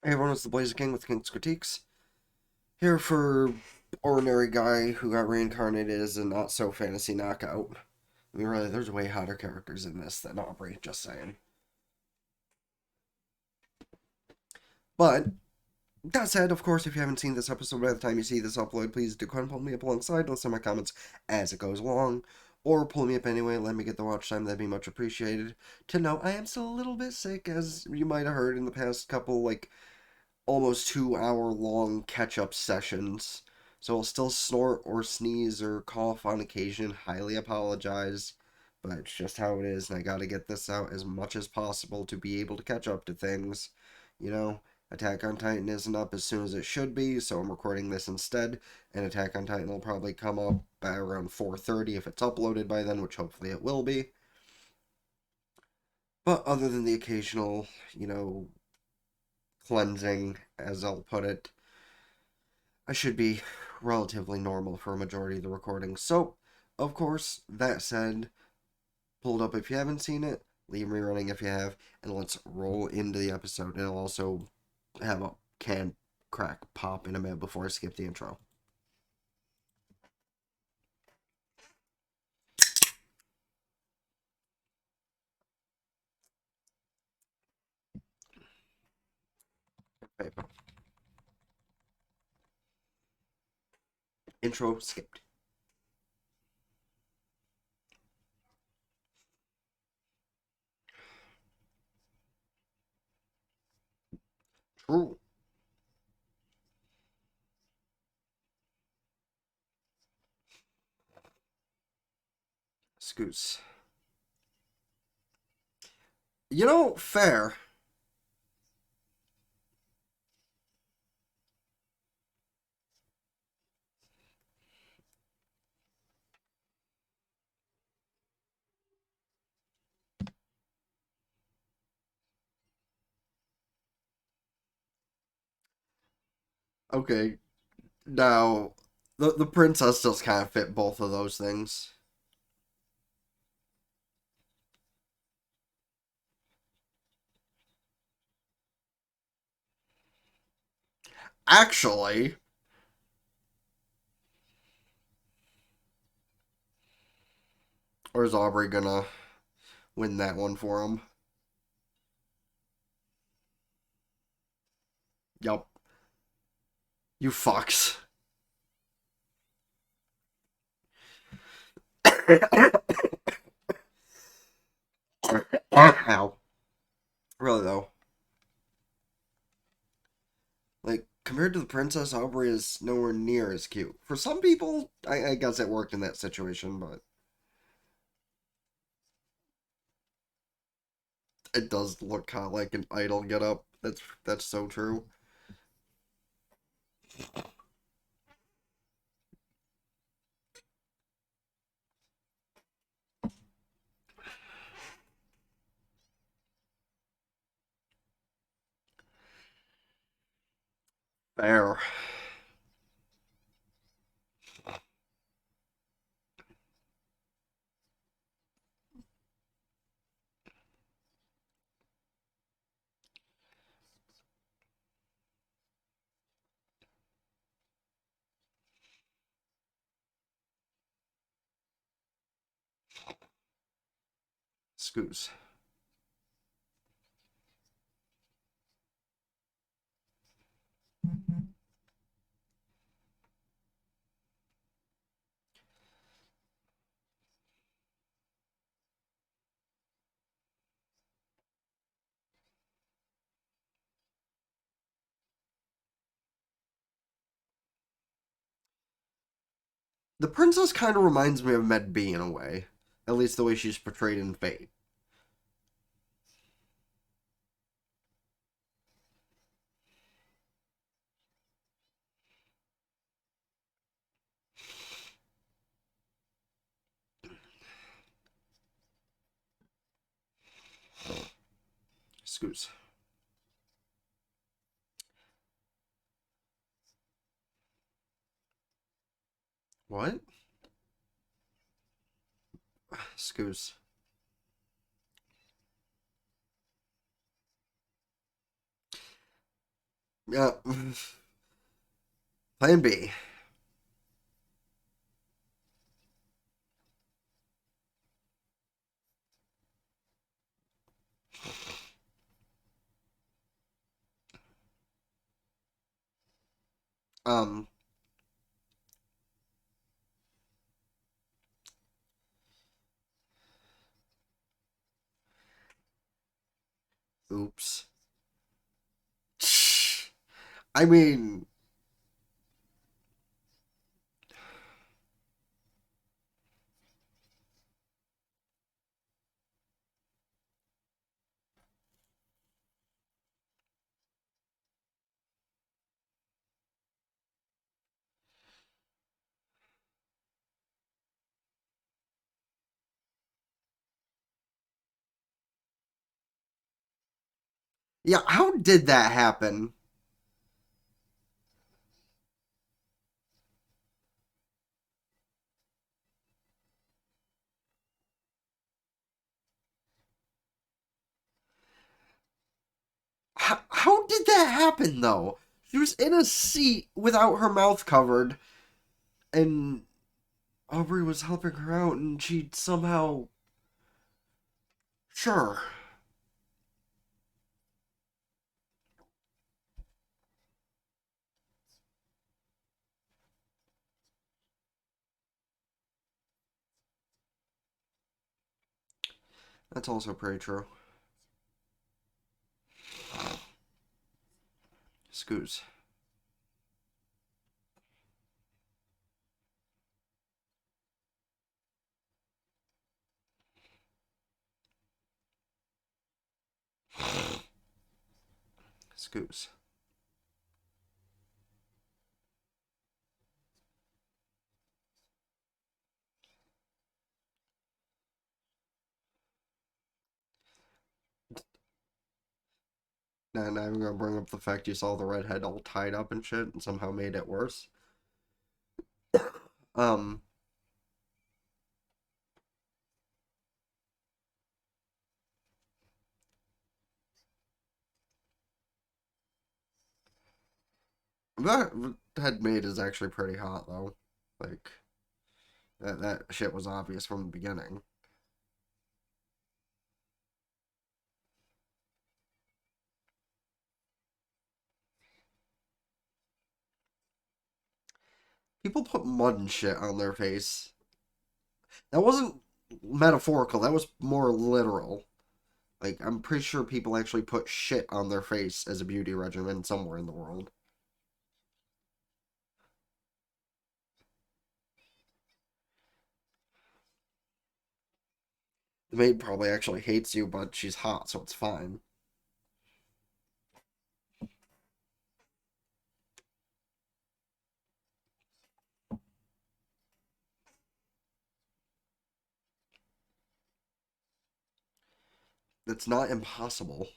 Hey everyone, it's the Blazer King with King's Critiques. Here for ordinary guy who got reincarnated as a not so fantasy knockout. I mean, really, there's way hotter characters in this than Aubrey, just saying. But, that said, of course, if you haven't seen this episode by the time you see this upload, please do come and pull me up alongside, listen to my comments as it goes along. Or pull me up anyway, let me get the watch time, that'd be much appreciated. To know I am still a little bit sick, as you might have heard in the past couple, almost 2 hour long catch up sessions. So I'll still snort or sneeze or cough on occasion. Highly apologize. But it's just how it is, and I gotta get this out as much as possible to be able to catch up to things. You know, Attack on Titan isn't up as soon as it should be, so I'm recording this instead. And Attack on Titan will probably come up by around 4:30 if it's uploaded by then, which hopefully it will be. But other than the occasional, cleansing, as I'll put it, I should be relatively normal for a majority of the recordings. So, of course, that said, pulled up if you haven't seen it, leave me running if you have, and let's roll into the episode. And I'll also have a can crack pop in a minute before I skip the intro. Okay. Intro skipped. True. Scoots. Fair. Okay. Now, the princess does kind of fit both of those things. Actually, or is Aubrey gonna win that one for him? Yup. You fucks. Ow. Really though, compared to the princess, Aubrey is nowhere near as cute. For some people, I guess it worked in that situation, but it does look kind of like an idol get up. That's so true. Fair. Scoots. The princess kind of reminds me of MedB in a way, at least the way she's portrayed in Fate. Scoots. What? Scoots. Yeah. Plan B. Um. Oops. I mean, yeah. How did that happen? How did that happen though? She was in a seat without her mouth covered, and Aubrey was helping her out, and she somehow. Sure. That's also pretty true. Scoots. Scoots. And I'm gonna bring up the fact you saw the redhead all tied up and shit, and somehow made it worse. Um, that head maid is actually pretty hot though. Like that shit was obvious from the beginning. People put mud and shit on their face. That wasn't metaphorical. That was more literal. Like I'm pretty sure people actually put shit on their face as a beauty regimen somewhere in the world. The maid probably actually hates you, but she's hot, so it's fine. It's not impossible.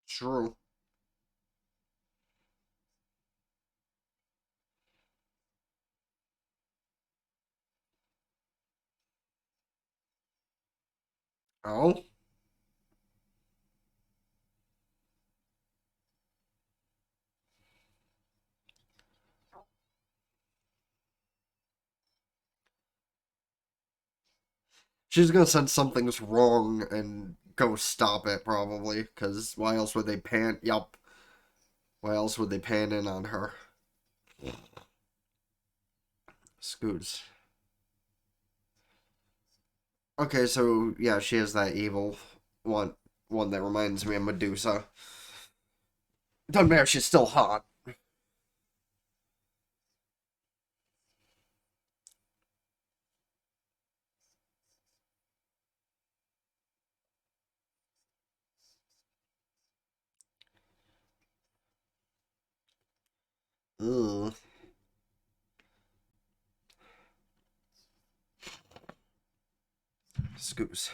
True. Oh? She's gonna sense something's wrong and go stop it, probably. Because why else would they pan? Yup. Why else would they pan in on her? Scoots. Okay, so yeah, she is that evil one. One that reminds me of Medusa. Doesn't matter. She's still hot. Ugh. Excuse.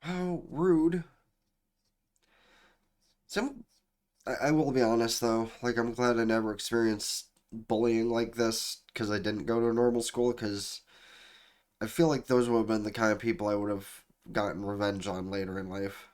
How rude. Some I will be honest though, like I'm glad I never experienced bullying like this because I didn't go to a normal school because I feel like those would have been the kind of people I would have gotten revenge on later in life.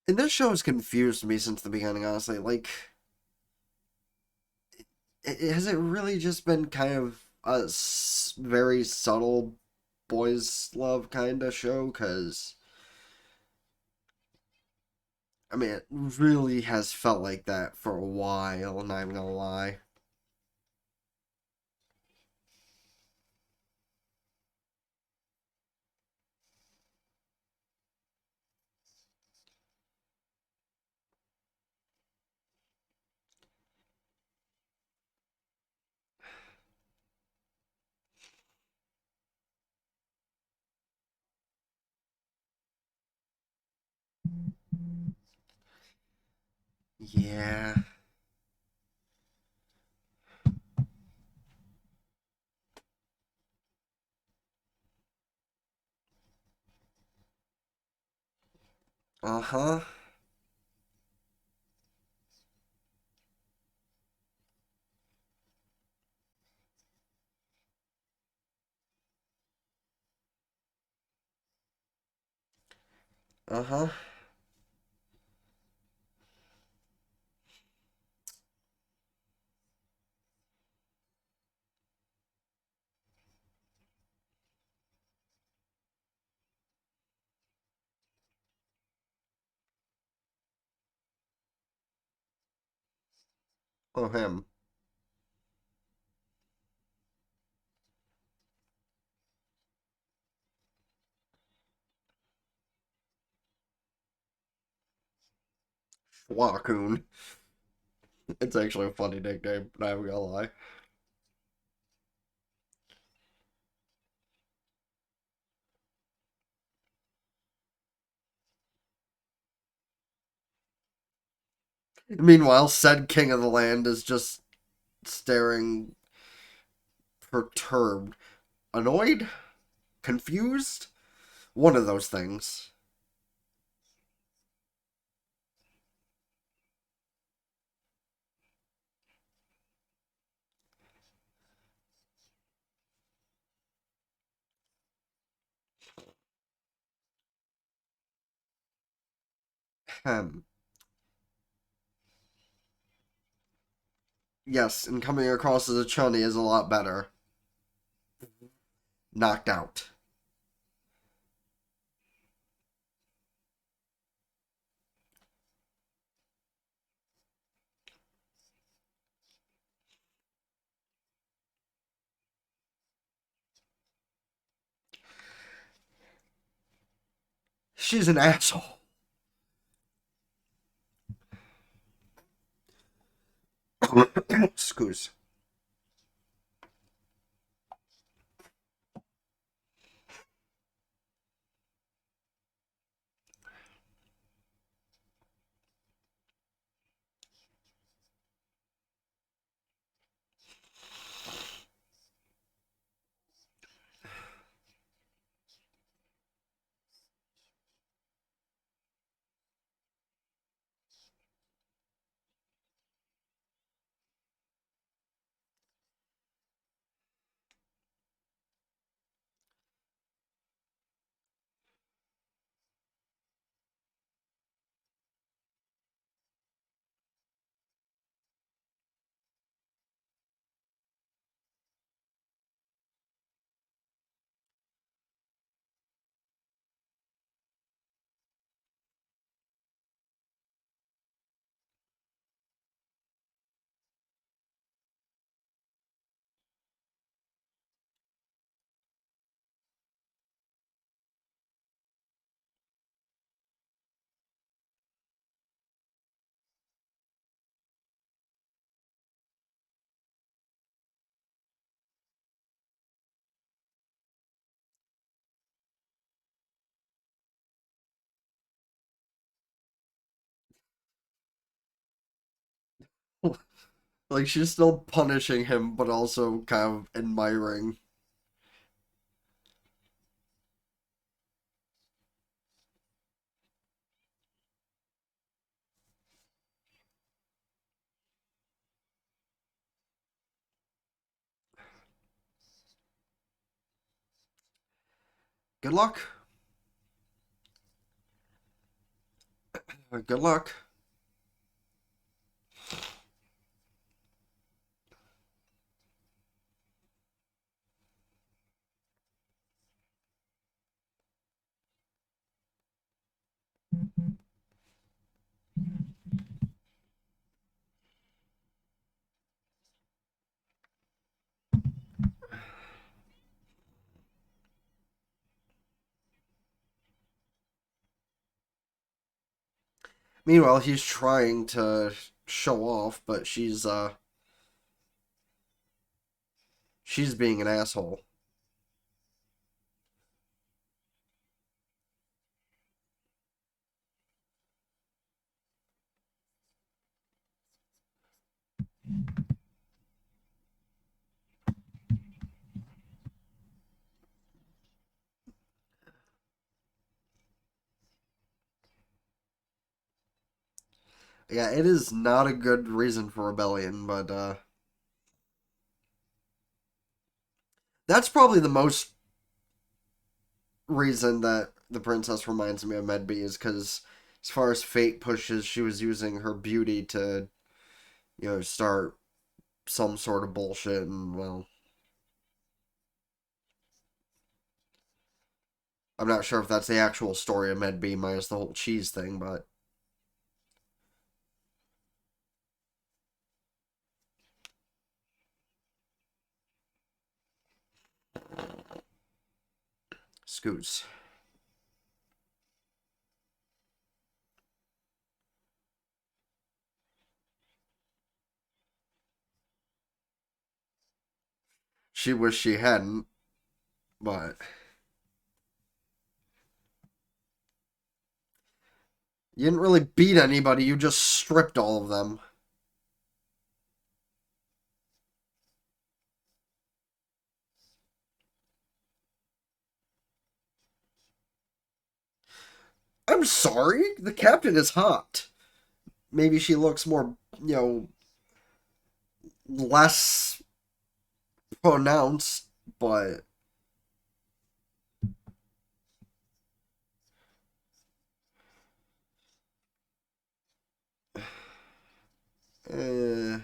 And this show has confused me since the beginning, honestly. Like, has it really just been kind of a very subtle boys' love kind of show? Because, I mean, it really has felt like that for a while, not even gonna lie. Yeah. Uh huh. Uh huh. Oh, him. Schwackoon. It's actually a funny nickname, not even gonna lie. Meanwhile, said king of the land is just staring perturbed. Annoyed? Confused? One of those things. Hmm. Yes, and coming across as a chunny is a lot better. Knocked out. She's an asshole. Excuse. Like, she's still punishing him, but also kind of admiring. Good luck. Good luck. Meanwhile, he's trying to show off, but she's being an asshole. Yeah, it is not a good reason for rebellion, but that's probably the most reason that the princess reminds me of MedB is because as far as fate pushes, she was using her beauty to, start some sort of bullshit, and well, I'm not sure if that's the actual story of MedB minus the whole cheese thing, but Scoots. She wished she hadn't, but you didn't really beat anybody, you just stripped all of them. I'm sorry, the captain is hot. Maybe she looks more, less pronounced, but uh,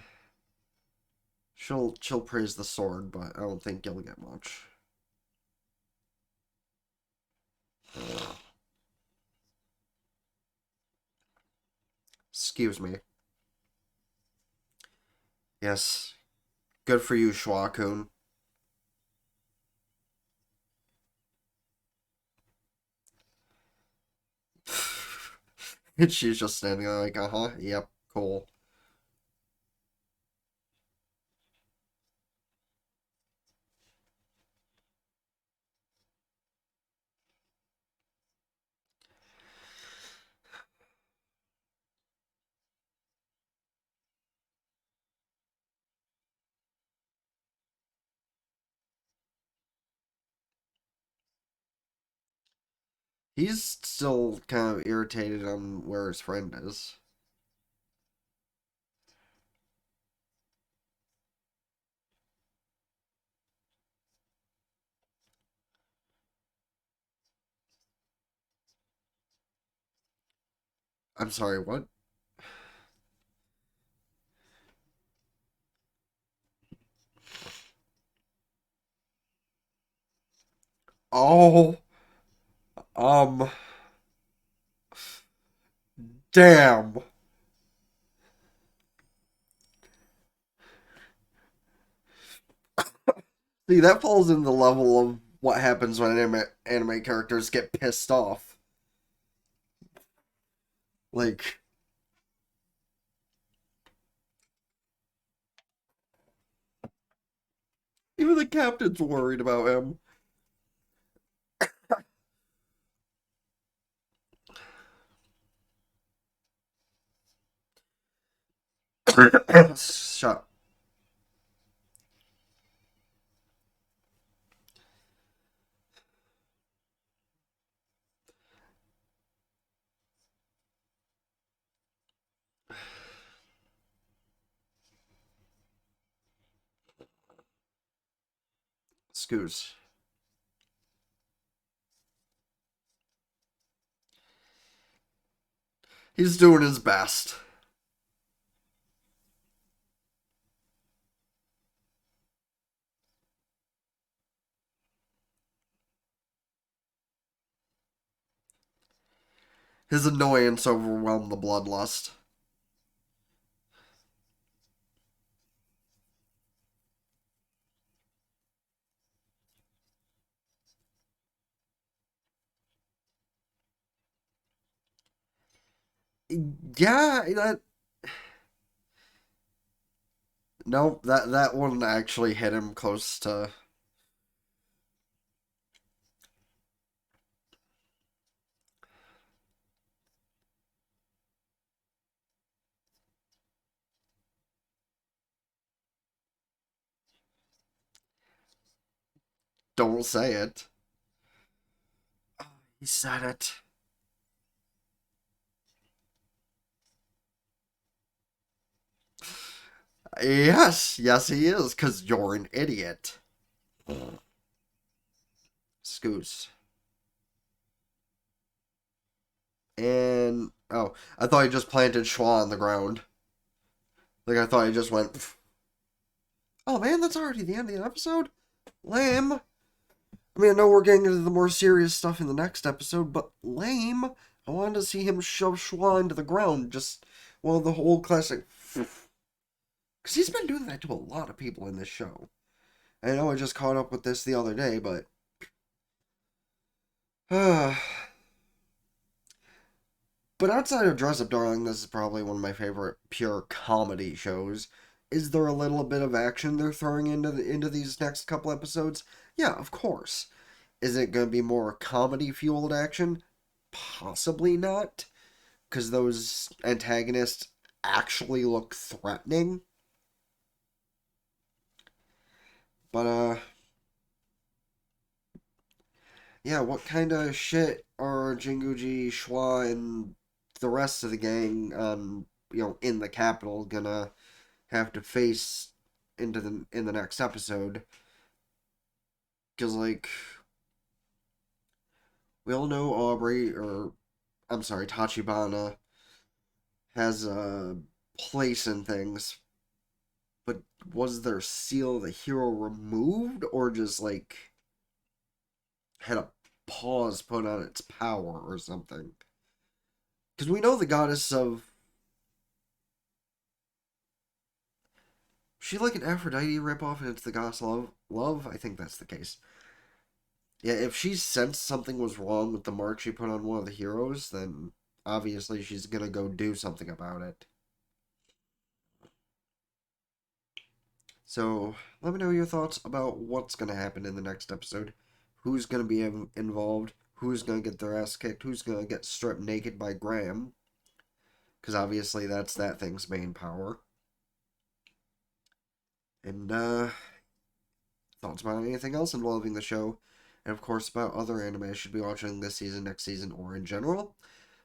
she'll praise the sword, but I don't think you'll get much. Excuse me. Yes, good for you, Schwa-kun. And she's just standing there like, yep, cool. He's still kind of irritated on where his friend is. I'm sorry, what? Oh, um, damn. See, that falls in the level of what happens when anime characters get pissed off. Like, even the captain's worried about him. Shut Scoos. He's doing his best. His annoyance overwhelmed the bloodlust. Yeah, that. Nope, that one actually hit him close to. Don't say it. He said it. Yes, yes, he is, because you're an idiot. Scoos. And. Oh, I thought he just planted Schwa on the ground. Like, I thought he just went. Pff. Oh man, that's already the end of the episode? Lame. I mean, I know we're getting into the more serious stuff in the next episode, but lame. I wanted to see him shove Schwa into the ground. Just, well, the whole classic. Because he's been doing that to a lot of people in this show. I know I just caught up with this the other day, but. But outside of Dress Up Darling, this is probably one of my favorite pure comedy shows. Is there a little bit of action they're throwing into these next couple episodes? Yeah, of course. Is it going to be more comedy fueled action? Possibly not, because those antagonists actually look threatening. But yeah, what kind of shit are Jinguji, Schwa, and the rest of the gang in the capital gonna have to face in the next episode? Because like we all know Aubrey, or I'm sorry, Tachibana has a place in things, but was their seal of the hero removed, or just like had a pause put on its power or something? Because we know the goddess of. She like an Aphrodite ripoff and it's the goddess love? Love? I think that's the case. Yeah, if she sensed something was wrong with the mark she put on one of the heroes, then obviously she's gonna go do something about it. So, let me know your thoughts about what's gonna happen in the next episode. Who's gonna be involved? Who's gonna get their ass kicked? Who's gonna get stripped naked by Graham? Because obviously that's that thing's main power. And, thoughts about anything else involving the show, and of course about other anime I should be watching this season, next season, or in general.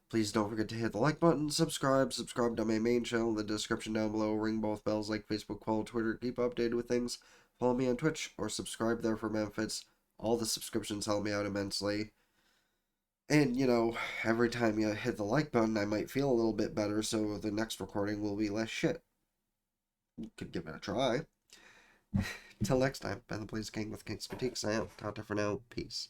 Please don't forget to hit the like button, subscribe to my main channel in the description down below, ring both bells like Facebook, follow Twitter, keep updated with things, follow me on Twitch, or subscribe there for benefits. All the subscriptions help me out immensely. And, every time you hit the like button, I might feel a little bit better, so the next recording will be less shit. You could give it a try. Till next time, Ben the Blaze King with King's Critiques. I am. Tata for now. Peace.